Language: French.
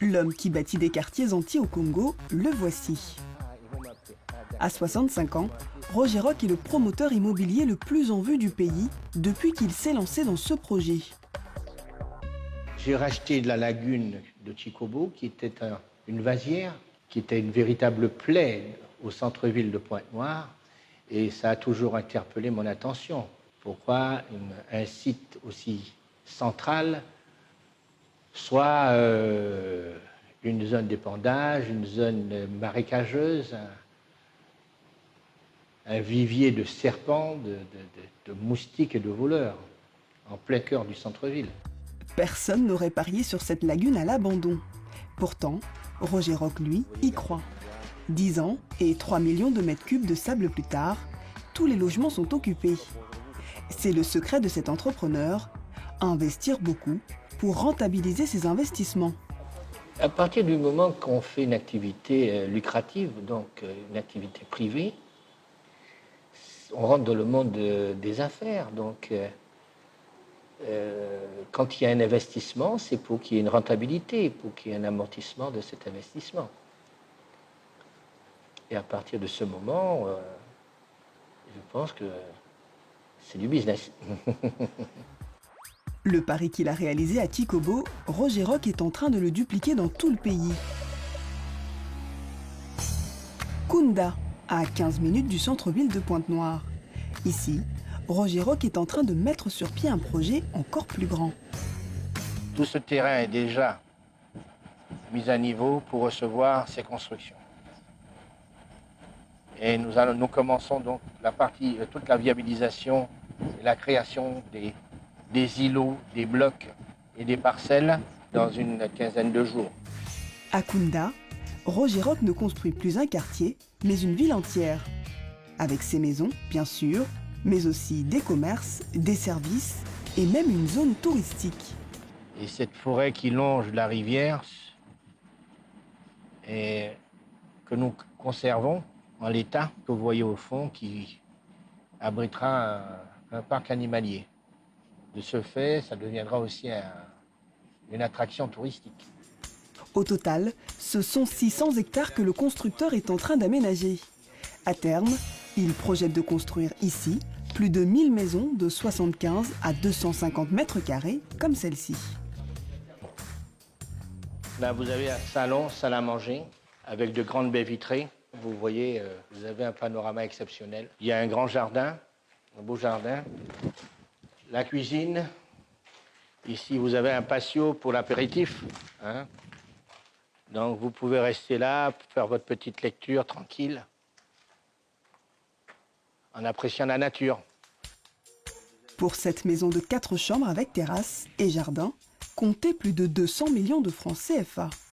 L'homme qui bâtit des quartiers entiers au Congo, le voici. À 65 ans, Roger Roch est le promoteur immobilier le plus en vue du pays depuis qu'il s'est lancé dans ce projet. J'ai racheté la lagune de Tchikobo, qui était une vasière, qui était une véritable plaie au centre-ville de Pointe-Noire, et ça a toujours interpellé mon attention. Pourquoi un site aussi central soit une zone d'épandage, une zone marécageuse, un vivier de serpents, de moustiques et de voleurs, en plein cœur du centre-ville. Personne n'aurait parié sur cette lagune à l'abandon. Pourtant, Roger Roch, lui, y croit. 10 ans et 3 millions de mètres cubes de sable plus tard, tous les logements sont occupés. C'est le secret de cet entrepreneur, investir beaucoup pour rentabiliser ses investissements. À partir du moment qu'on fait une activité lucrative, donc une activité privée, on rentre dans le monde des affaires. Donc, quand il y a un investissement, c'est pour qu'il y ait une rentabilité, pour qu'il y ait un amortissement de cet investissement. Et à partir de ce moment, je pense que c'est du business. Le pari qu'il a réalisé à Tchikobo, Roger Roch est en train de le dupliquer dans tout le pays. Kounda, à 15 minutes du centre-ville de Pointe-Noire. Ici, Roger Roch est en train de mettre sur pied un projet encore plus grand. Tout ce terrain est déjà mis à niveau pour recevoir ces constructions. Et nous commençons donc toute la viabilisation et la création des îlots, des blocs et des parcelles dans une quinzaine de jours. À Kounda, Roger Roch ne construit plus un quartier, mais une ville entière. Avec ses maisons, bien sûr, mais aussi des commerces, des services et même une zone touristique. Et cette forêt qui longe la rivière et que nous conservons en l'état, que vous voyez au fond, qui abritera un parc animalier. De ce fait, ça deviendra aussi une attraction touristique. Au total, ce sont 600 hectares que le constructeur est en train d'aménager. À terme, il projette de construire ici plus de 1000 maisons de 75 à 250 mètres carrés comme celle-ci. Là, vous avez un salon, salle à manger, avec de grandes baies vitrées. Vous voyez, vous avez un panorama exceptionnel. Il y a un grand jardin, un beau jardin. La cuisine. Ici, vous avez un patio pour l'apéritif. Hein. Donc, vous pouvez rester là, faire votre petite lecture tranquille, en appréciant la nature. Pour cette maison de 4 chambres avec terrasse et jardin, comptez plus de 200 millions de francs CFA.